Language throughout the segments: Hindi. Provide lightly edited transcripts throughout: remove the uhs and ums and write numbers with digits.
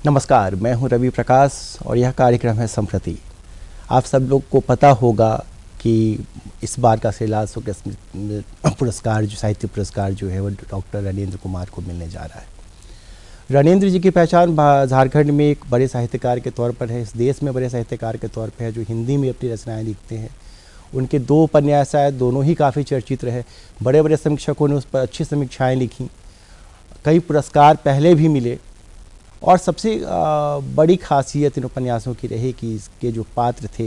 नमस्कार, मैं हूं रवि प्रकाश और यह कार्यक्रम है संप्रति। आप सब लोग को पता होगा कि इस बार का श्रीलाल शुक्ल स्मृति पुरस्कार जो साहित्य पुरस्कार जो है वो डॉक्टर रणेंद्र कुमार को मिलने जा रहा है। रणेंद्र जी की पहचान झारखंड में एक बड़े साहित्यकार के तौर पर है, इस देश में बड़े साहित्यकार के तौर पर है जो हिंदी में अपनी रचनाएँ लिखते हैं। उनके 2 उपन्यास आए, दोनों ही काफ़ी चर्चित रहे। बड़े बड़े समीक्षकों ने उस पर अच्छी समीक्षाएँ लिखी, कई पुरस्कार पहले भी मिले। और सबसे बड़ी खासियत इन उपन्यासों की रही कि इसके जो पात्र थे,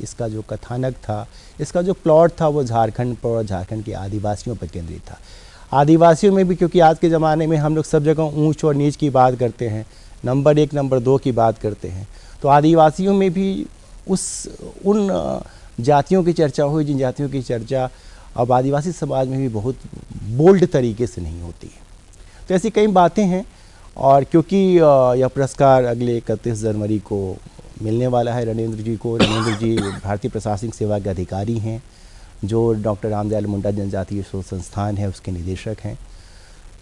इसका जो कथानक था, इसका जो प्लॉट था वो झारखंड पर और झारखंड के आदिवासियों पर केंद्रित था। आदिवासियों में भी, क्योंकि आज के ज़माने में हम लोग सब जगह ऊंच और नीच की बात करते हैं, नंबर 1 नंबर 2 की बात करते हैं, तो आदिवासियों में भी उन जातियों की चर्चा हुई जिन जातियों की चर्चा अब आदिवासी समाज में भी बहुत बोल्ड तरीके से नहीं होती है। तो ऐसी कई बातें हैं। और क्योंकि यह पुरस्कार अगले 31 जनवरी को मिलने वाला है रणेंद्र जी को। रणेंद्र जी भारतीय प्रशासनिक सेवा के अधिकारी हैं जो डॉक्टर रामदयाल मुंडा जनजातीय शोध संस्थान है उसके निदेशक हैं।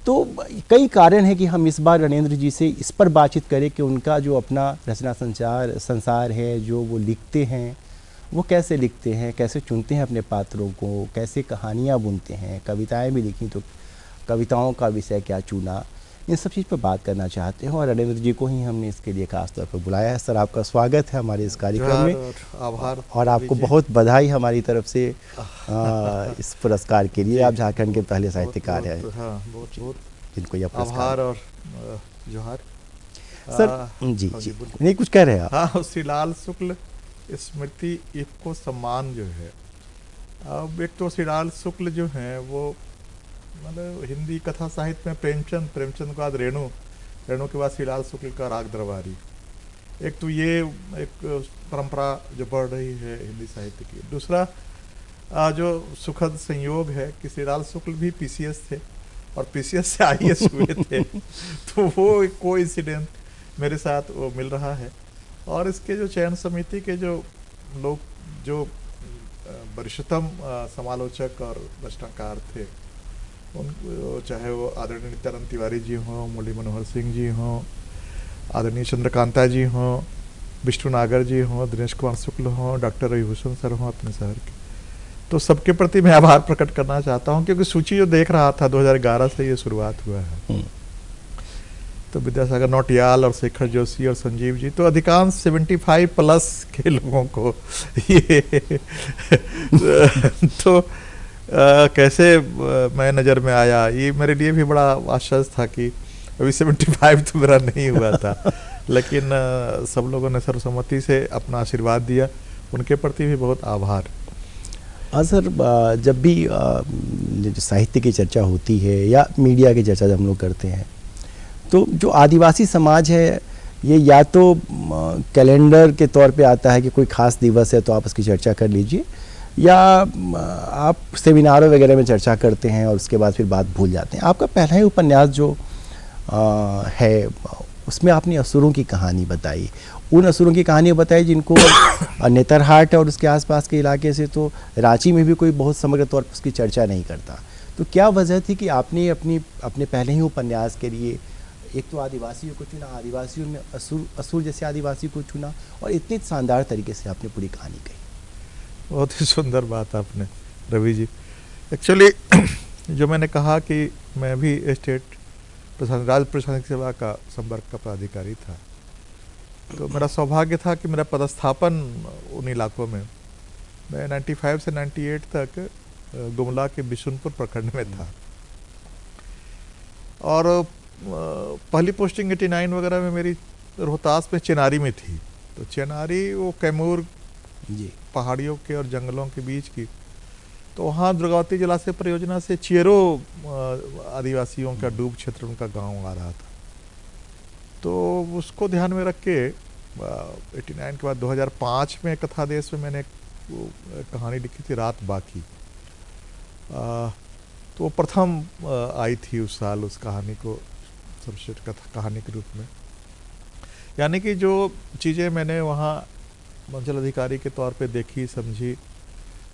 तो कई कारण हैं कि हम इस बार रणेंद्र जी से इस पर बातचीत करें कि उनका जो अपना रचना संसार है, जो वो लिखते हैं, वो कैसे लिखते हैं, कैसे चुनते हैं अपने पात्रों को, कैसे कहानियाँ बुनते हैं, कविताएँ भी लिखी तो कविताओं का विषय क्या चुना, इन सब चीज़ पर बात करना चाहते हैं और रणेंद्र जी को ही हमने इसके लिए खास तौर पर बुलाया है। सर, आपका स्वागत है हमारे इस कार्यक्रम में। आभार और आपको बहुत बधाई हमारी तरफ से इस पुरस्कार के लिए। आप झारखंड के पहले साहित्यकार हैं जिनको यह पुरस्कार। आभार और जोहार। सर जी नहीं कुछ कह रहे हैं आप? हाँ, श्रीलाल शुक्ल स्मृति इफ्को सम्मान जो है, अब एक तो श्रीलाल शुक्ल जो है वो मतलब हिंदी कथा साहित्य में प्रेमचंद के बाद रेणु के बाद श्रीलाल शुक्ल का राग दरबारी, एक तो ये एक परंपरा जो बढ़ रही है हिंदी साहित्य की। दूसरा जो सुखद संयोग है कि श्रीलाल शुक्ल भी पीसीएस थे और पीसीएस से आईएएस हुए थे तो वो एक कोइंसिडेंट मेरे साथ वो मिल रहा है। और इसके जो चयन समिति के जो लोग जो वरिष्ठतम समालोचक और रचनाकार थे, उन चाहे वो आदरणीय नित्यानंद तिवारी जी हों, मुरली मनोहर सिंह जी हों, आदरणीय चंद्रकांता जी हों, विष्णु नागर जी हों, दिनेश कुमार शुक्ल हों, डॉक्टर रविभूषण सर हों अपने शहर के, तो सबके प्रति मैं आभार प्रकट करना चाहता हूं क्योंकि सूची जो देख रहा था 2011 से ये शुरुआत हुआ है। तो विद्यासागर नौटियाल और शेखर जोशी और संजीव जी, तो अधिकांश 75+ के लोगों को ये तो कैसे मैं नज़र में आया, ये मेरे लिए भी बड़ा आश्चर्य था कि अभी 75 तो मेरा नहीं हुआ था लेकिन सब लोगों ने सर्वसम्मति से अपना आशीर्वाद दिया, उनके प्रति भी बहुत आभार। हाँ सर, जब भी जो साहित्य की चर्चा होती है या मीडिया की चर्चा जब हम लोग करते हैं तो जो आदिवासी समाज है ये या तो कैलेंडर के तौर पे आता है कि कोई ख़ास दिवस है तो आप उसकी चर्चा कर लीजिए, या आप सेमिनारों वगैरह में चर्चा करते हैं और उसके बाद फिर बात भूल जाते हैं। आपका पहला ही उपन्यास जो है उसमें आपने असुरों की कहानी बताई, उन असुरों की कहानी बताई जिनको नेतरहाट और उसके आसपास के इलाके से तो रांची में भी कोई बहुत समग्र तौर पर उसकी चर्चा नहीं करता। तो क्या वजह थी कि आपने अपने पहले ही उपन्यास के लिए एक तो आदिवासियों को चुना, आदिवासियों में असुर जैसे आदिवासी को चुना और इतने शानदार तरीके से आपने पूरी कहानी कही? बहुत ही सुंदर बात आपने रवि जी। एक्चुअली जो मैंने कहा कि मैं भी स्टेट राज्य प्रशासनिक सेवा का संपर्क का पदाधिकारी था, तो मेरा सौभाग्य था कि मेरा पदस्थापन उन इलाकों में, मैं 95 से 98 तक गुमला के बिशुनपुर प्रखंड में था और पहली पोस्टिंग 89 वगैरह में मेरी रोहतास में चेनारी में थी। तो चेनारी वो कैमूर जी पहाड़ियों के और जंगलों के बीच की, तो वहाँ दुर्गावती जलाशय परियोजना से चेरो आदिवासियों का डूब क्षेत्र उनका गांव आ रहा था। तो उसको ध्यान में रख के 89 के बाद 2005 में कथादेश में मैंने एक कहानी लिखी थी, रात बाकी। तो वो प्रथम आई थी उस साल उस कहानी को सर्वश्रेष्ठ कहानी के रूप में। यानी कि जो चीज़ें मैंने वहाँ अंचल अधिकारी के तौर पे देखी, समझी,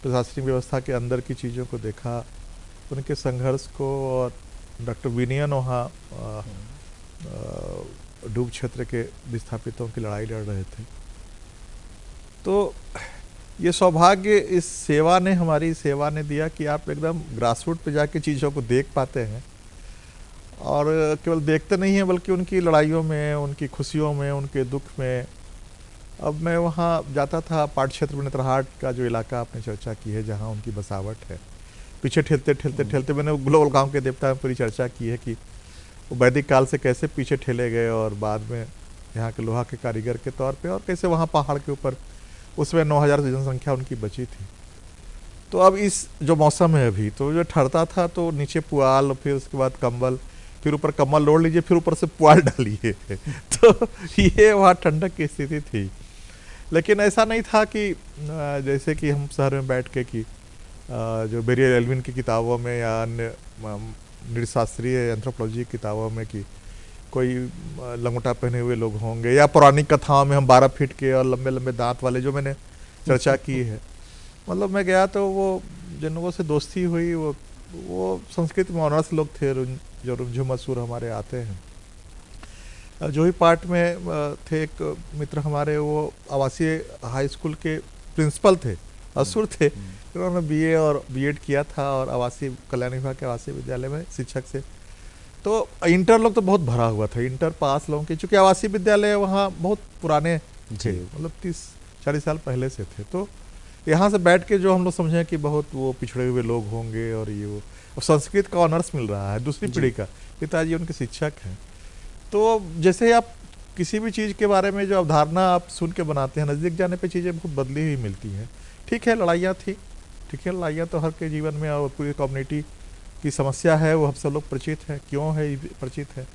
प्रशासनिक व्यवस्था के अंदर की चीज़ों को देखा, उनके संघर्ष को, और डॉक्टर विनयन वहाँ डूब क्षेत्र के विस्थापितों की लड़ाई लड़ रहे थे। तो ये सौभाग्य इस सेवा ने, हमारी सेवा ने दिया कि आप एकदम ग्रासरूट पे जाके चीज़ों को देख पाते हैं, और केवल देखते नहीं हैं बल्कि उनकी लड़ाइयों में, उनकी खुशियों में, उनके दुख में। अब मैं वहाँ जाता था, पाट क्षेत्र में नेतरहाट का जो इलाका आपने चर्चा की है, जहाँ उनकी बसावट है, पीछे ठेलते ठेलते ठेलते मैंने ग्लोबल गांव के देवता में पूरी चर्चा की है कि वो वैदिक काल से कैसे पीछे ठेले गए और बाद में यहाँ के लोहा के कारीगर के तौर पे, और कैसे वहाँ पहाड़ के ऊपर उसमें 9,000 जनसंख्या उनकी बची थी। तो अब इस जो मौसम है अभी, तो जो ठहरता था तो नीचे पुआल, फिर उसके बाद कंबल, फिर ऊपर कम्बल ओढ़ लीजिए, फिर ऊपर से पुआल डालिए तो ये वहाँ ठंडक की स्थिति थी। लेकिन ऐसा नहीं था कि जैसे कि हम शहर में बैठ के कि जो बेरियल एल्विन की किताबों में या अन्य नृशास्त्रीय एंथ्रोपोलॉजी की किताबों में कि कोई लंगोटा पहने हुए लोग होंगे, या पौराणिक कथाओं में हम 12 फीट के और लंबे लंबे दांत वाले, जो मैंने चर्चा की है। मतलब मैं गया तो वो जिन लोगों से दोस्ती हुई, वो संस्कृत में ऑनर्स लोग थे, जो रुझु मसूर हमारे आते हैं। जो ही पार्ट में थे एक मित्र हमारे, वो आवासीय हाई स्कूल के प्रिंसिपल थे, असुर थे। उन्होंने बीए और बीएड किया था, और आवासीय कल्याण विभाग के आवासीय विद्यालय में शिक्षक से। तो इंटर लोग तो बहुत भरा हुआ था, इंटर पास लोगों की, चूँकि आवासीय विद्यालय वहाँ बहुत पुराने थे, मतलब 30-40 साल पहले से थे। तो यहाँ से बैठ के जो हम लोग समझें कि बहुत वो पिछड़े हुए लोग होंगे, और ये वो, और संस्कृत का ऑनर्स मिल रहा है, दूसरी पीढ़ी का, पिताजी उनके शिक्षक हैं। तो जैसे आप किसी भी चीज़ के बारे में जो अवधारणा आप सुन के बनाते हैं, नज़दीक जाने पे चीज़ें बहुत बदली हुई मिलती हैं। ठीक है, लड़ाइयाँ थी, ठीक है, लड़ाइयाँ तो हर के जीवन में, और पूरी कम्युनिटी की समस्या है, वो हम सब लोग परिचित हैं। क्यों है ये परिचित है?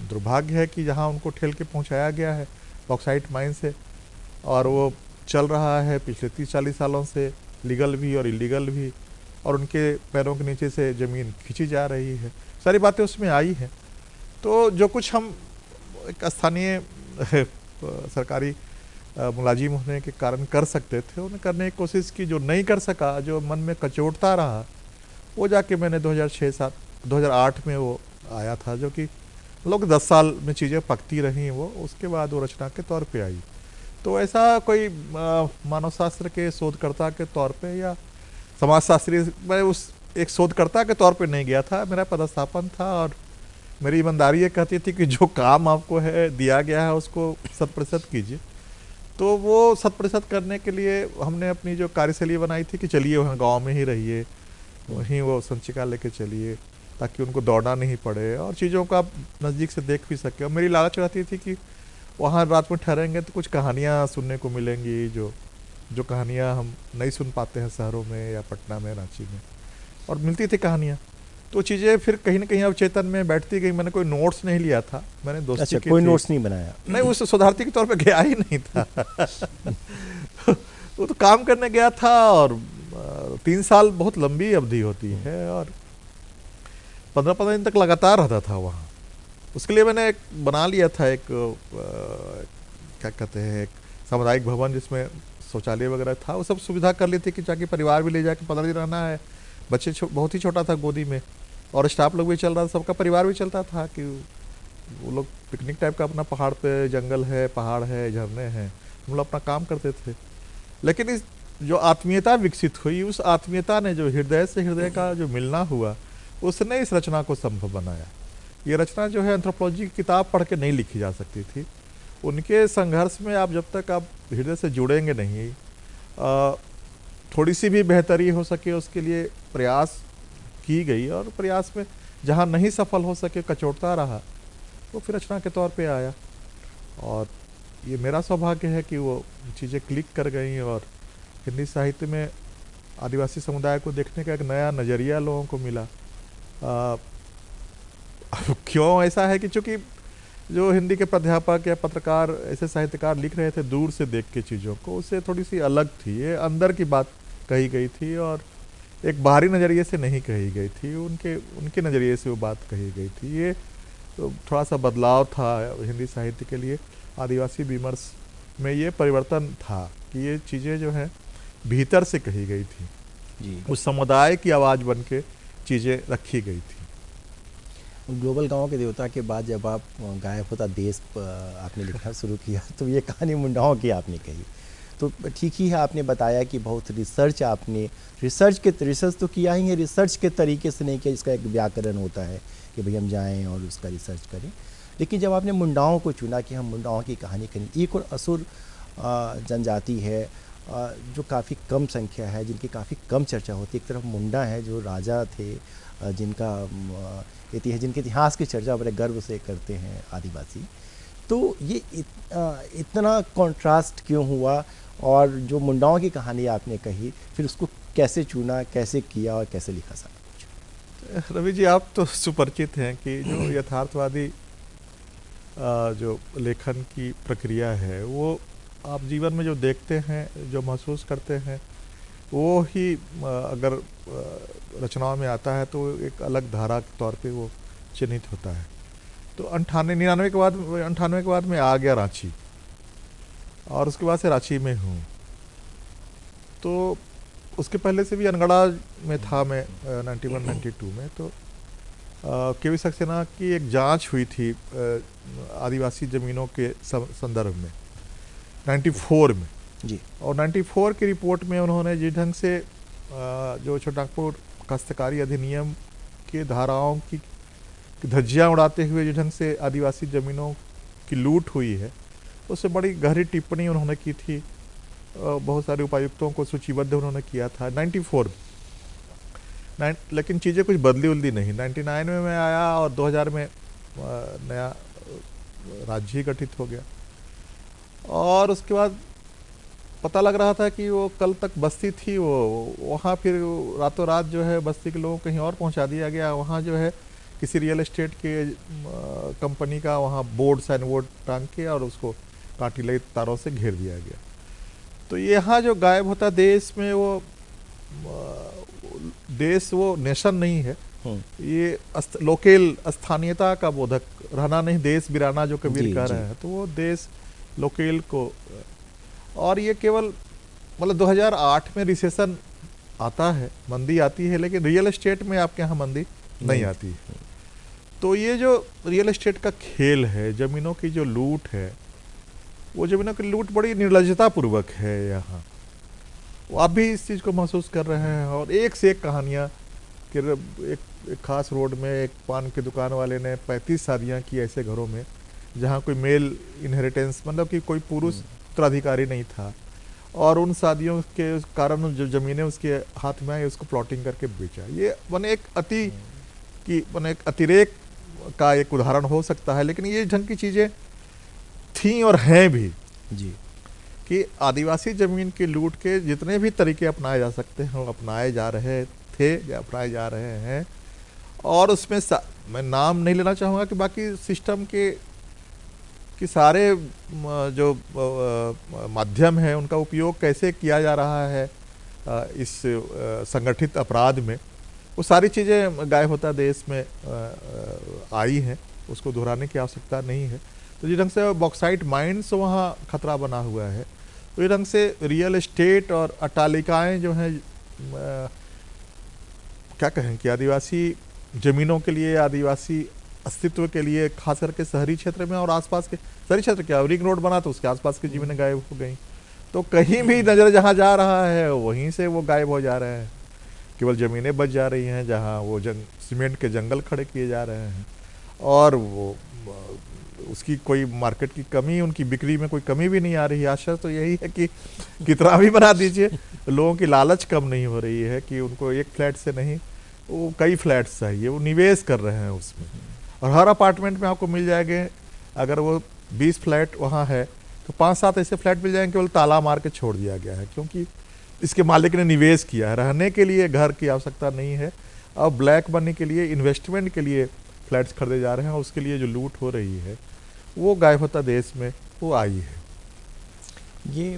दुर्भाग्य है कि जहाँ उनको ठेल के पहुँचाया गया है बॉक्साइट माइन से, और वो चल रहा है पिछले 30-40 सालों से, लीगल भी और इलीगल भी, और उनके पैरों के नीचे से ज़मीन खींची जा रही है, सारी बातें उसमें आई हैं। तो जो कुछ हम एक स्थानीय सरकारी मुलाजिम होने के कारण कर सकते थे, उन्हें करने की कोशिश की। जो नहीं कर सका, जो मन में कचोटता रहा, वो जाके मैंने 2006-2008 में वो आया था, जो कि लोग 10 साल में चीज़ें पकती रहीं, वो उसके बाद वो रचना के तौर पे आई। तो ऐसा कोई मानव शास्त्र के शोधकर्ता के तौर पे या समाजशास्त्री, मैं उस एक शोधकर्ता के तौर पे नहीं गया था। मेरा पदस्थापन था, और मेरी ईमानदारी ये कहती थी कि जो काम आपको है दिया गया है उसको 100% कीजिए। तो वो 100% करने के लिए हमने अपनी जो कार्यशैली बनाई थी कि चलिए वहाँ गांव में ही रहिए, वहीं वो संचिका लेके चलिए, ताकि उनको दौड़ना नहीं पड़े, और चीज़ों को आप नज़दीक से देख भी सके। और मेरी लालच रहती थी कि वहाँ रात में ठहरेंगे तो कुछ कहानियाँ सुनने को मिलेंगी, जो कहानियाँ हम नहीं सुन पाते हैं शहरों में या पटना में, रांची में, और मिलती थी कहानियाँ। तो चीज़ें फिर कहीं ना कहीं अब चेतन में बैठती गई। मैंने कोई नोट्स नहीं लिया था, मैंने दोस्ती की कोई थी। नोट्स नहीं बनाया? नहीं, उस शोधार्थी के तौर पे गया ही नहीं था वो तो काम करने गया था, और 3 साल बहुत लंबी अवधि होती है, और 15-15 दिन तक लगातार रहता था वहाँ। उसके लिए मैंने एक बना लिया था, एक क्या कहते हैं, एक सामुदायिक भवन जिसमें शौचालय वगैरह था, वो सब सुविधा कर ली थी कि ताकि परिवार भी ले जाके 15 दिन रहना है। बच्चे बहुत ही छोटा था गोदी में, और स्टाफ लोग भी चल रहा था, सबका परिवार भी चलता था कि वो लोग पिकनिक टाइप का अपना पहाड़ पे, जंगल है, पहाड़ है, झरने हैं, हम लोग अपना काम करते थे। लेकिन इस जो आत्मीयता विकसित हुई, उस आत्मीयता ने, जो हृदय से हृदय का जो मिलना हुआ, उसने इस रचना को संभव बनाया। ये रचना जो है एंथ्रोपोलॉजी की किताब पढ़ के नहीं लिखी जा सकती थी। उनके संघर्ष में आप जब तक आप हृदय से जुड़ेंगे नहीं, थोड़ी सी भी बेहतरी हो सके उसके लिए प्रयास की गई, और प्रयास में जहाँ नहीं सफल हो सके, कचोटता रहा, वो फिर रचना के तौर पे आया। और ये मेरा सौभाग्य है कि वो चीज़ें क्लिक कर गई, और हिंदी साहित्य में आदिवासी समुदाय को देखने का एक नया नज़रिया लोगों को मिला। क्यों ऐसा है कि चूँकि जो हिंदी के प्राध्यापक या पत्रकार, ऐसे साहित्यकार लिख रहे थे दूर से देख के चीज़ों को, उससे थोड़ी सी अलग थी, ये अंदर की बात कही गई थी, और एक बाहरी नज़रिए से नहीं कही गई थी, उनके नज़रिए से वो बात कही गई थी। ये तो थोड़ा सा बदलाव था हिंदी साहित्य के लिए। आदिवासी विमर्श में ये परिवर्तन था कि ये चीज़ें जो हैं भीतर से कही गई थी जी, उस समुदाय की आवाज़ बन के चीज़ें रखी गई थी। ग्लोबल गांव के देवता के बाद जब आप गायब होता देश आपने लिखना शुरू किया तो ये कहानी मुंडाओं की आपने कही। तो ठीक ही है, आपने बताया कि बहुत रिसर्च आपने रिसर्च तो किया ही है, रिसर्च के तरीके से नहीं किया, इसका एक व्याकरण होता है कि भाई हम जाएं और उसका रिसर्च करें। लेकिन जब आपने मुंडाओं को चुना कि हम मुंडाओं की कहानी करें, एक और असुर जनजाति है जो काफ़ी कम संख्या है, जिनकी काफ़ी कम चर्चा होती है। एक तरफ मुंडा है जो राजा थे, जिनके इतिहास की चर्चा बड़े गर्व से करते हैं आदिवासी। तो ये इतना कंट्रास्ट क्यों हुआ, और जो मुंडाओं की कहानी आपने कही फिर उसको कैसे चुना, कैसे किया और कैसे लिखा सारा कुछ? रवि जी, आप तो सुपरिचित हैं कि जो यथार्थवादी जो लेखन की प्रक्रिया है वो आप जीवन में जो देखते हैं, जो महसूस करते हैं, वो ही अगर रचनाओं में आता है तो एक अलग धारा के तौर पे वो चिन्हित होता है। तो 98 के बाद मैं आ गया रांची, और उसके बाद से रांची में हूँ। तो उसके पहले से भी अनगढ़ा में था मैं 91-92 में। तो केवी सक्सेना की एक जांच हुई थी आदिवासी ज़मीनों के संदर्भ में 94 में जी। और 94 की रिपोर्ट में उन्होंने जिस ढंग से जो छोटानागपुर काश्तकारी अधिनियम के धाराओं की धज्जियाँ उड़ाते हुए जिस ढंग से आदिवासी ज़मीनों की लूट हुई है, उससे बड़ी गहरी टिप्पणी उन्होंने की थी। बहुत सारे उपायुक्तों को सूचीबद्ध उन्होंने किया था 94 में। लेकिन चीज़ें कुछ बदली नहीं। 99 में मैं आया और 2000 में नया राज्य गठित हो गया, और उसके बाद पता लग रहा था कि वो कल तक बस्ती थी, वो वहाँ फिर रातों रात जो है बस्ती के लोगों को कहीं और पहुँचा दिया गया। वहाँ जो है किसी रियल एस्टेट के कंपनी का वहाँ बोर्ड साइन बोर्ड टांग के और उसको कांटी लगे तारों से घेर दिया गया। तो यहाँ जो गायब होता देश में वो देश वो नेशन नहीं है, ये लोकेल स्थानीयता का बोधक रहना नहीं, देश बिराना जो कबीर कह रहे हैं। तो वो देश लोकेल को, और ये केवल मतलब 2008 में रिसेशन आता है, मंदी आती है, लेकिन रियल एस्टेट में आपके यहाँ मंदी नहीं आती है। तो ये जो रियल एस्टेट का खेल है, ज़मीनों की जो लूट है, वो ज़मीनों की लूट बड़ी निर्लजता पूर्वक है यहाँ। वो आप भी इस चीज़ को महसूस कर रहे हैं। और एक से एक कहानियाँ कि एक खास रोड में एक पान की दुकान वाले ने 35 शादियाँ की ऐसे घरों में जहाँ कोई मेल इनहेरिटेंस मतलब कि कोई पुरुष उत्तराधिकारी नहीं था, और उन शादियों के कारण जो ज़मीनें उसके हाथ में आई उसको प्लॉटिंग करके बेचा। ये मैंने एक अतिरेक का एक उदाहरण हो सकता है, लेकिन ये ढंग की चीज़ें थी और हैं भी जी, कि आदिवासी ज़मीन की लूट के जितने भी तरीके अपनाए जा सकते हैं वो अपनाए जा रहे थे या अपनाए जा रहे हैं। और उसमें मैं नाम नहीं लेना चाहूँगा कि बाकी सिस्टम कि सारे जो माध्यम हैं उनका उपयोग कैसे किया जा रहा है इस संगठित अपराध में, वो सारी चीज़ें गायब होता देश में आई हैं, उसको दोहराने की आवश्यकता नहीं है। तो जिस ढंग से बॉक्साइट माइंस वहाँ खतरा बना हुआ है, तो इस ढंग से रियल एस्टेट और अट्टालिकाएँ जो हैं क्या कहें कि आदिवासी ज़मीनों के लिए, आदिवासी अस्तित्व के लिए, खास करके शहरी क्षेत्र में और आसपास के शहरी क्षेत्र क्या रिंग रोड बना तो उसके आसपास की ज़मीनें गायब हो गई। तो कहीं भी नज़र जहाँ जा रहा है वहीं से वो गायब हो जा रहे हैं। केवल ज़मीनें बच जा रही हैं जहाँ वो सीमेंट के जंगल खड़े किए जा रहे हैं, और वो उसकी कोई मार्केट की कमी, उनकी बिक्री में कोई कमी भी नहीं आ रही है। आशा तो यही है कि कितना भी बना दीजिए, लोगों की लालच कम नहीं हो रही है कि उनको एक फ्लैट से नहीं वो कई फ्लैट्स चाहिए, वो निवेश कर रहे हैं उसमें। और हर अपार्टमेंट में आपको मिल जाएंगे, अगर वो 20 फ्लैट वहाँ है तो 5-7 ऐसे फ्लैट मिल जाएंगे केवल ताला मार के छोड़ दिया गया है, क्योंकि इसके मालिक ने निवेश किया है। रहने के लिए घर की आवश्यकता नहीं है, अब ब्लैक मनी के लिए, इन्वेस्टमेंट के लिए फ्लैट्स खरीदे जा रहे हैं। उसके लिए जो लूट हो रही है वो गायब होता देश में वो आई है। ये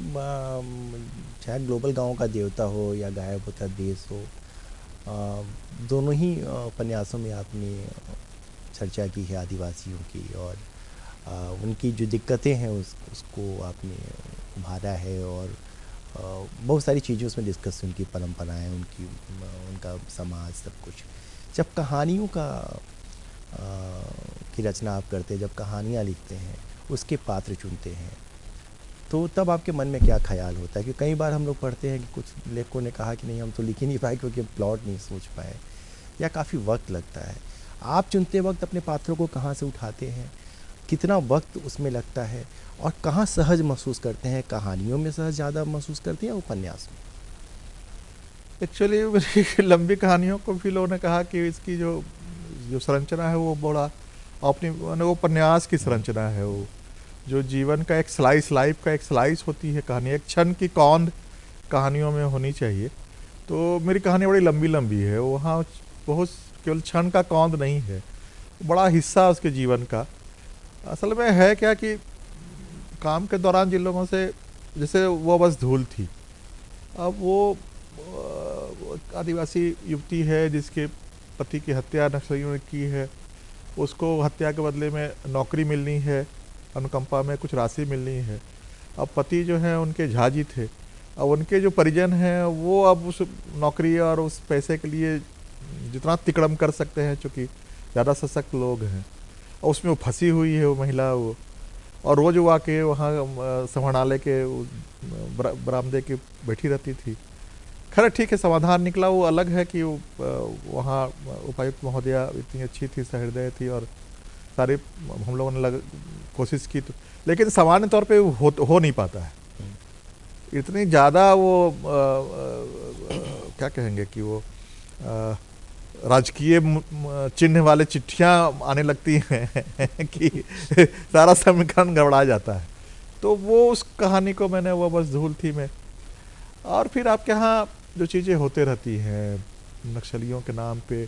चाहे ग्लोबल गांव का देवता हो या गायब होता देश हो, दोनों ही उपन्यासों में आपने चर्चा की है आदिवासियों की, और उनकी जो दिक्कतें हैं उसको आपने उभारा है, और बहुत सारी चीज़ें उसमें डिस्कस, उनकी परंपराएं, उनका समाज, सब कुछ। जब कहानियों का की रचना आप करते हैं, जब कहानियाँ लिखते हैं, उसके पात्र चुनते हैं, तो तब आपके मन में क्या ख्याल होता है? कि कई बार हम लोग पढ़ते हैं कि कुछ लेखकों ने कहा कि नहीं हम तो लिख ही नहीं पाए क्योंकि प्लॉट नहीं सोच पाए, या काफ़ी वक्त लगता है। आप चुनते वक्त अपने पात्रों को कहाँ से उठाते हैं, कितना वक्त उसमें लगता है, और कहाँ सहज महसूस करते हैं? कहानियों में सहज ज़्यादा महसूस करते हैं या उपन्यास में? एक्चुअली मेरी लंबी कहानियों को भी लोगों ने कहा कि इसकी जो जो संरचना है वो बड़ा अपनी माने वो उपन्यास की संरचना है, वो जो जीवन का एक स्लाइस, लाइफ का एक स्लाइस होती है कहानी, एक क्षण की कौंध कहानियों में होनी चाहिए। तो मेरी कहानी बड़ी लंबी लंबी है, वहाँ बहुत केवल क्षण का कौंध नहीं है, बड़ा हिस्सा उसके जीवन का। असल में है क्या कि काम के दौरान जिन लोगों से, जैसे वो बस धूल थी, अब वो आदिवासी युवती है जिसके पति की हत्या नक्सलियों ने की है, उसको हत्या के बदले में नौकरी मिलनी है, अनुकंपा में कुछ राशि मिलनी है। अब पति जो है उनके झाजी थे, अब उनके जो परिजन हैं वो अब उस नौकरी और उस पैसे के लिए जितना तिकड़म कर सकते हैं, चूँकि ज़्यादा सशक्त लोग हैं, और उसमें वो फंसी हुई है वो महिला, वो और रोज़ वो आके वहाँ समाहरणालय के बरामदे के बैठी रहती थी। खैर ठीक है, समाधान निकला, वो अलग है कि वहाँ उपायुक्त महोदया इतनी अच्छी थी, सहृदय थी, और सारे हम लोगों ने कोशिश की, तो लेकिन सामान्य तौर पे हो नहीं पाता है। इतनी ज़्यादा वो क्या कहेंगे कि वो राजकीय चिन्ह वाले चिट्ठियाँ आने लगती हैं कि सारा समीकरण गड़बड़ा जाता है। तो वो उस कहानी को मैंने, वो बस धूल थी में, और फिर आपके यहाँ जो चीज़ें होते रहती हैं, नक्सलियों के नाम पे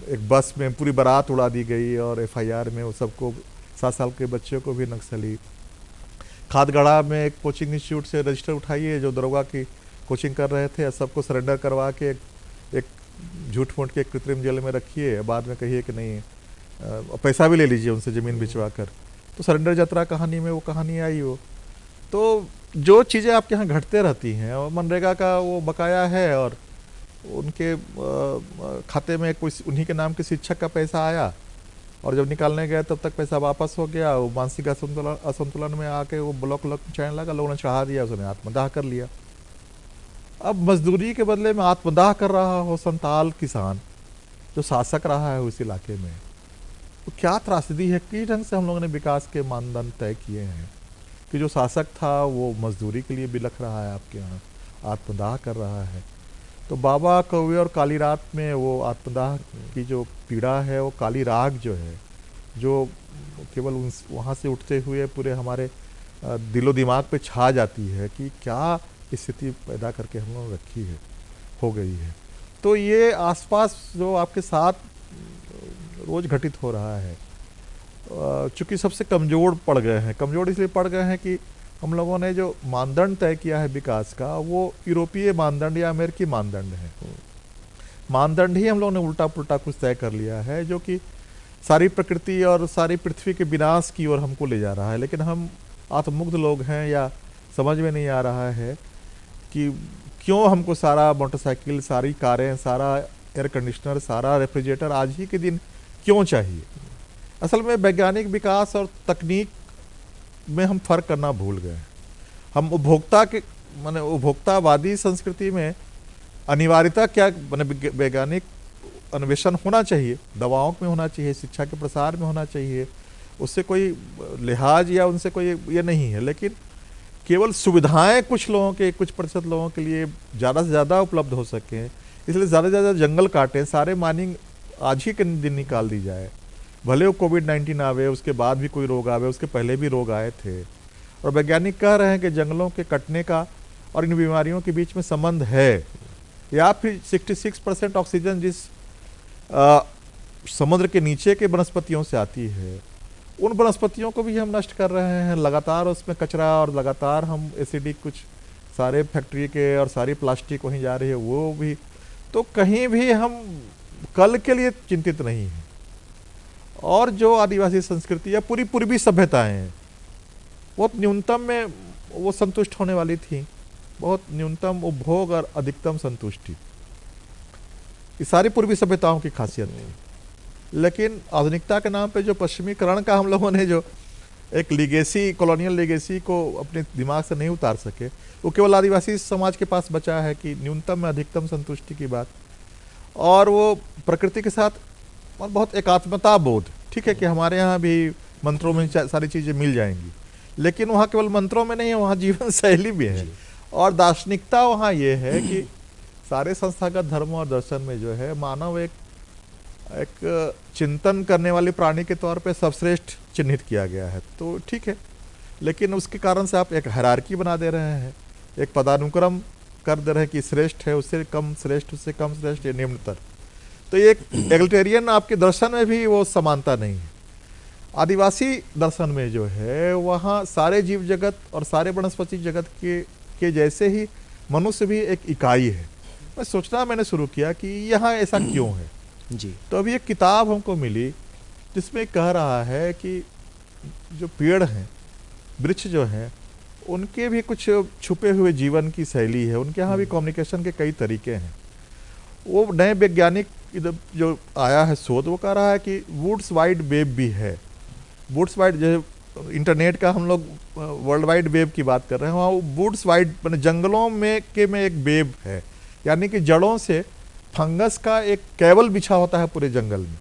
एक बस में पूरी बारात उड़ा दी गई, और एफआईआर में वो सबको 7 साल के बच्चों को भी नक्सली। खादगढ़ा में एक कोचिंग इंस्टीट्यूट से रजिस्टर उठाइए, जो दरोगा की कोचिंग कर रहे थे, सबको सरेंडर करवा के एक झूठ मूठ के कृत्रिम जेल में रखिए, बाद में कहिए कि नहीं पैसा भी ले लीजिए उनसे ज़मीन भिजवा कर। तो सरेंडर यात्रा कहानी में वो कहानी आई। वो तो जो चीज़ें आपके यहाँ घटते रहती हैं, और मनरेगा का वो बकाया है, और उनके खाते में कोई उन्हीं के नाम के शिक्षक का पैसा आया, और जब निकालने गए तब तक पैसा वापस हो गया। वो मानसिक असंतुलन में आके वो ब्लॉक चढ़ने लगा, लोगों ने चढ़ा दिया, उसने आत्मदाह कर लिया। अब मजदूरी के बदले में आत्मदाह कर रहा हो संताल किसान जो शासक रहा है उस इलाके में, तो क्या त्रासदी है। किस ढंग से हम लोगों ने विकास के मानदंड तय किए हैं कि जो शासक था वो मजदूरी के लिए बिलख रहा है, आपके यहाँ आत्मदाह कर रहा है। तो बाबा कौवे और काली रात में वो आत्मदाह की जो पीड़ा है, वो काली राग जो है, जो केवल उस वहाँ से उठते हुए पूरे हमारे दिलो दिमाग पे छा जाती है कि क्या स्थिति पैदा करके हम लोगों ने रखी है, हो गई है। तो ये आसपास जो आपके साथ रोज़ घटित हो रहा है, चूँकि सबसे कमज़ोर पड़ गए हैं। कमज़ोर इसलिए पड़ गए हैं कि हम लोगों ने जो मानदंड तय किया है विकास का, वो यूरोपीय मानदंड या अमेरिकी मानदंड है। मानदंड ही हम लोगों ने उल्टा पुल्टा कुछ तय कर लिया है, जो कि सारी प्रकृति और सारी पृथ्वी के विनाश की ओर हमको ले जा रहा है। लेकिन हम आत्ममुग्ध लोग हैं, या समझ में नहीं आ रहा है कि क्यों हमको सारा मोटरसाइकिल, सारी कारें, सारा एयर कंडीशनर, सारा रेफ्रिजरेटर आज ही के दिन क्यों चाहिए। असल में वैज्ञानिक विकास और तकनीक में हम फ़र्क करना भूल गए। हम उपभोक्ता के माने उपभोक्तावादी संस्कृति में अनिवार्यता क्या, माने वैज्ञानिक अन्वेषण होना चाहिए, दवाओं में होना चाहिए, शिक्षा के प्रसार में होना चाहिए, उससे कोई लिहाज या उनसे कोई ये नहीं है। लेकिन केवल सुविधाएं कुछ लोगों के, कुछ प्रतिशत लोगों के लिए ज़्यादा से ज़्यादा उपलब्ध हो सकें, इसलिए ज़्यादा से ज़्यादा जंगल काटें, सारे माइनिंग आज ही के दिन निकाल दी जाए। भले वो कोविड-19 आवे, उसके बाद भी कोई रोग आवे, उसके पहले भी रोग आए थे, और वैज्ञानिक कह रहे हैं कि जंगलों के कटने का और इन बीमारियों के बीच में संबंध है। या फिर 66% ऑक्सीजन जिस समुद्र के नीचे के वनस्पतियों से आती है, उन वनस्पतियों को भी हम नष्ट कर रहे हैं। लगातार उसमें कचरा, और लगातार हम एसिडिक कुछ सारे फैक्ट्री के और सारी प्लास्टिक वहीं जा रही है, वो भी। तो कहीं भी हम कल के लिए चिंतित नहीं हैं। और जो आदिवासी संस्कृति या पूरी पूर्वी सभ्यताएं हैं, बहुत न्यूनतम में वो संतुष्ट होने वाली थी, बहुत न्यूनतम उपभोग और अधिकतम संतुष्टि, ये सारी पूर्वी सभ्यताओं की खासियत थी। लेकिन आधुनिकता के नाम पे जो पश्चिमीकरण का हम लोगों ने जो एक लीगेसी, कॉलोनियल लीगेसी को अपने दिमाग से नहीं उतार सके, वो केवल आदिवासी समाज के पास बचा है कि न्यूनतम में अधिकतम संतुष्टि की बात, और वो प्रकृति के साथ और बहुत एकात्मता बोध। ठीक है कि हमारे यहाँ भी मंत्रों में सारी चीज़ें मिल जाएंगी, लेकिन वहाँ केवल मंत्रों में नहीं है, वहाँ जीवन शैली भी है। और दार्शनिकता वहाँ ये है कि सारे संस्थागत धर्म और दर्शन में जो है मानव एक चिंतन करने वाले प्राणी के तौर पे सर्वश्रेष्ठ चिन्हित किया गया है। तो ठीक है, लेकिन उसके कारण से आप एक हायरार्की बना दे रहे हैं, एक पदानुक्रम कर दे रहे हैं कि श्रेष्ठ है, उससे कम श्रेष्ठ, उससे कम श्रेष्ठ, ये निम्नतर। तो एक एगलिटेरियन आपके दर्शन में भी वो समानता नहीं है। आदिवासी दर्शन में जो है वहाँ सारे जीव जगत और सारे वनस्पति जगत के जैसे ही मनुष्य भी एक इकाई है। मैं सोचना मैंने शुरू किया कि यहाँ ऐसा क्यों है जी। तो अभी एक किताब हमको मिली जिसमें कह रहा है कि जो पेड़ हैं, वृक्ष जो हैं, उनके भी कुछ छुपे हुए जीवन की शैली है, उनके यहाँ भी कम्युनिकेशन के कई तरीके हैं। वो नए वैज्ञानिक इधर जो आया है शोध, वो कह रहा है कि वुड्स वाइड वेब भी है। वुड्स वाइड जो इंटरनेट का हम लोग वर्ल्ड वाइड वेब की बात कर रहे हैं, वहाँ वुड्स वाइड मैंने जंगलों में एक वेब है, यानी कि जड़ों से फंगस का एक केबल बिछा होता है पूरे जंगल में,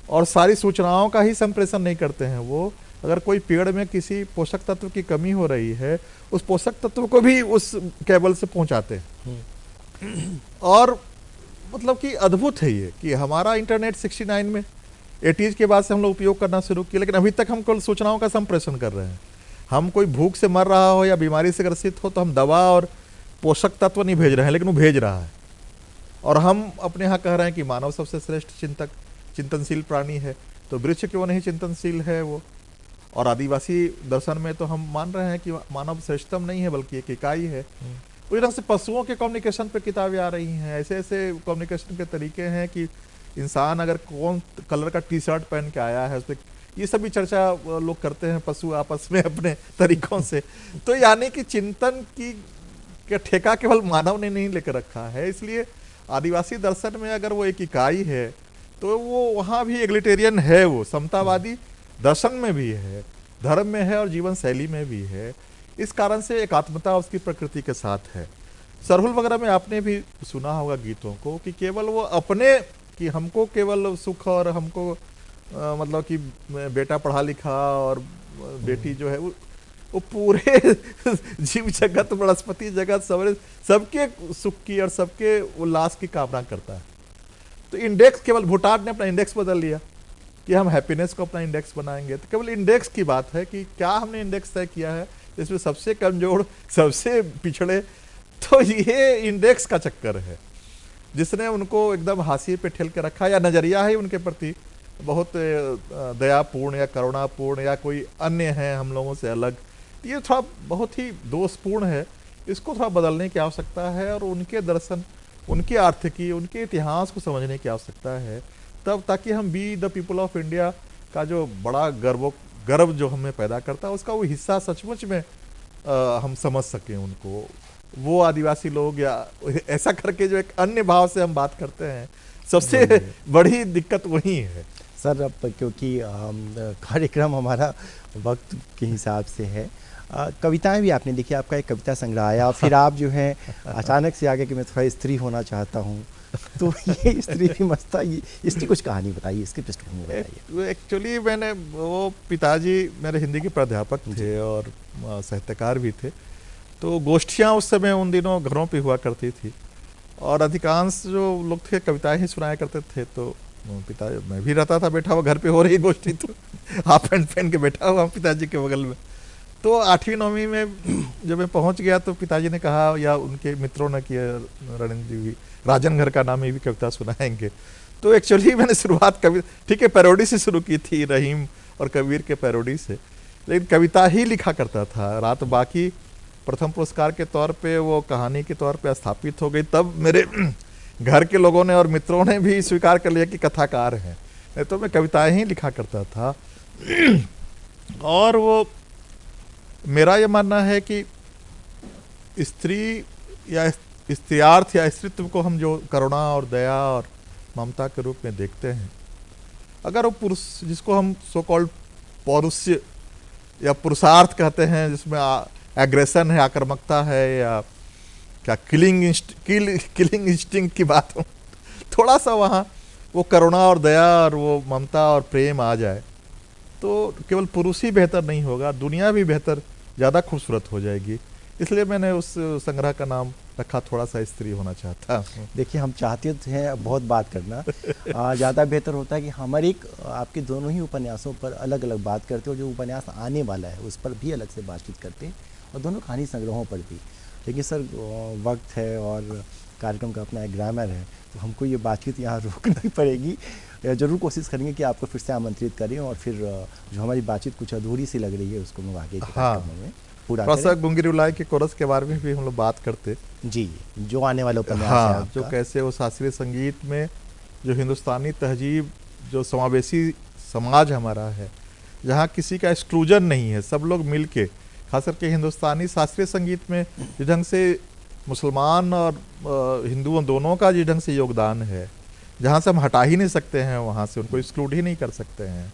और सारी सूचनाओं का ही संप्रेषण नहीं करते हैं वो। अगर कोई पेड़ में किसी पोषक तत्व की कमी हो रही है, उस पोषक तत्व को भी उस केबल से पहुंचाते हैं। और मतलब कि अद्भुत है ये कि हमारा इंटरनेट 69 में 80s के बाद से हम लोग उपयोग करना शुरू किया, लेकिन अभी तक हम केवल सूचनाओं का संप्रेषण कर रहे हैं। हम कोई भूख से मर रहा हो या बीमारी से ग्रसित हो तो हम दवा और पोषक तत्व नहीं भेज रहे हैं, लेकिन वो भेज रहा है। और हम अपने यहाँ कह रहे हैं कि मानव सबसे श्रेष्ठ चिंतनशील प्राणी है, तो वृक्ष क्यों नहीं चिंतनशील है वो। और आदिवासी दर्शन में तो हम मान रहे हैं कि मानव श्रेष्ठतम नहीं है बल्कि एक इकाई है। उसी ढंग से पशुओं के कम्युनिकेशन पे किताबें आ रही हैं, ऐसे ऐसे कम्युनिकेशन के तरीके हैं कि इंसान अगर कौन कलर का टी शर्ट पहन के आया है उस पर, ये सब भी चर्चा लोग करते हैं पशु आपस में अपने तरीकों से। तो यानी कि चिंतन की ठेका केवल मानव ने नहीं लेकर रखा है। इसलिए आदिवासी दर्शन में अगर वो एक इकाई है तो वो वहाँ भी एग्लिटेरियन है, वो समतावादी दर्शन में भी है, धर्म में है और जीवन शैली में भी है। इस कारण से एकात्मता उसकी प्रकृति के साथ है। सरहुल वगैरह में आपने भी सुना होगा गीतों को कि केवल वो अपने कि हमको केवल सुख और हमको मतलब कि बेटा पढ़ा लिखा और बेटी जो है वो पूरे जीव जगत, वनस्पति जगत, सबके सुख की और सबके उल्लास की कामना करता है। तो इंडेक्स केवल भूटान ने अपना इंडेक्स बदल लिया कि हम हैप्पीनेस को अपना इंडेक्स बनाएंगे। तो केवल इंडेक्स की बात है कि क्या हमने इंडेक्स तय किया है जिसमें सबसे कमजोर, सबसे पिछड़े, तो ये इंडेक्स का चक्कर है जिसने उनको एकदम हाशिए पे ठेल के रखा, या नजरिया है उनके प्रति बहुत दयापूर्ण या करुणापूर्ण या कोई अन्य है हम लोगों से अलग। ये थोड़ा बहुत ही दोषपूर्ण है, इसको थोड़ा बदलने की आवश्यकता है और उनके दर्शन, उनकी आर्थिकी, उनके इतिहास को समझने की आवश्यकता है, तब ताकि हम be the people of India का जो बड़ा गर्व जो हमें पैदा करता है उसका वो हिस्सा सचमुच में हम समझ सकें उनको। वो आदिवासी लोग या ऐसा करके जो एक अन्य भाव से हम बात करते हैं, सबसे बड़ी दिक्कत वही है सर। अब क्योंकि कार्यक्रम हमारा वक्त के हिसाब से है, कविताएं भी आपने लिखी, आपका एक कविता संग्रह आया और फिर आप जो है अचानक से आगे कि मैं थोड़ा स्त्री होना चाहता हूँ, तो ये स्त्री की मस्ता, इसकी कुछ कहानी बताइए, इसकी पृष्ठभूमि बताइए। एक्चुअली मैंने वो पिताजी मेरे हिंदी के प्राध्यापक थे और साहित्यकार भी थे, तो गोष्ठियाँ उस समय उन दिनों घरों पे हुआ करती थी और अधिकांश जो लोग थे कविताएं ही सुनाया करते थे। तो पिता, मैं भी रहता था बैठा हुआ, घर पे हो रही गोष्ठी तो हाफ पैंट पहन के बैठा हुआ पिताजी के बगल में। तो 8वीं 9वीं में जब मैं पहुंच गया तो पिताजी ने कहा, या उनके मित्रों ने किया, रणेंद्र जी भी, राजन घर का नाम ही भी कविता सुनाएंगे। तो एक्चुअली मैंने शुरुआत ठीक है पैरोडी से शुरू की थी, रहीम और कबीर के पैरोडी से, लेकिन कविता ही लिखा करता था। रात बाकी प्रथम पुरस्कार के तौर पे वो कहानी के तौर पे स्थापित हो गई, तब मेरे घर के लोगों ने और मित्रों ने भी स्वीकार कर लिया कि कथाकार हैं, नहीं तो मैं कविताएं ही लिखा करता था। और वो मेरा ये मानना है कि स्त्री या स्त्रीर्थ या स्त्रीत्व को हम जो करुणा और दया और ममता के रूप में देखते हैं, अगर वो पुरुष, जिसको हम सो कॉल्ड पौरुष्य या पुरुषार्थ कहते हैं, जिसमें एग्रेशन है, आक्रामकता है, या क्या किलिंग इंस्टिंक्ट की बात हो, थोड़ा सा वहाँ वो करुणा और दया और वो ममता और प्रेम आ जाए तो केवल पुरुष ही बेहतर नहीं होगा, दुनिया भी बेहतर, ज़्यादा खूबसूरत हो जाएगी। इसलिए मैंने उस संग्रह का नाम रखा थोड़ा सा स्त्री होना चाहता हूँ। देखिए, हम चाहते तो हैं बहुत बात करना, ज़्यादा बेहतर होता है कि हमारे एक आपके दोनों ही उपन्यासों पर अलग अलग बात करते और जो उपन्यास आने वाला है उस पर भी अलग से बातचीत करते हैं, और दोनों कहानी संग्रहों पर भी। लेकिन सर वक्त है और कार्यक्रम का अपना एक ग्रामर है, तो हमको ये बातचीत यहाँ रोकनी पड़ेगी। ज़रूर कोशिश करेंगे कि आपको फिर से आमंत्रित करें, और फिर जो हमारी बातचीत कुछ अधूरी सी लग रही है उसको हम आगे के कार्यक्रमों में पूरा थोड़ा सा करें। गुंगीरी उलाई के कोरस के बारे में भी हम लोग बात करते। जी, जो आने वाला उपन्यास है हाँ, आपका। जो कैसे वो शास्त्रीय संगीत में जो हिंदुस्तानी तहजीब, जो समावेशी समाज हमारा है, जहाँ किसी का एक्सक्लूजन नहीं है, सब लोग मिलके, खास करके हिंदुस्तानी शास्त्रीय संगीत में जिस ढंग से मुसलमान और हिंदुओं दोनों का जिस ढंग से योगदान है, जहाँ से हम हटा ही नहीं सकते हैं, वहाँ से उनको एक्सक्लूड ही नहीं कर सकते हैं,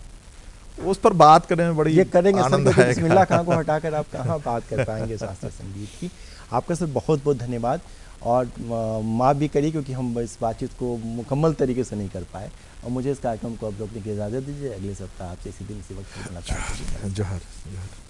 उस पर बात करने में बड़ी ये करेंगे सर, आनंद क्योंकि आएगा। बिस्मिल्लाह खां को हटाकर आप कहाँ बात कर पाएंगे शास्त्रीय संगीत की। आपका सर बहुत बहुत धन्यवाद, और माफ़ भी करिए क्योंकि हम इस बातचीत को मुकम्मल तरीके से नहीं कर पाए, और मुझे इस कार्यक्रम को अब रोकने की इजाज़त दीजिए। अगले सप्ताह आपसे इसी दिन इसी वक्त मुलाकात होगी। जोहर जोहर।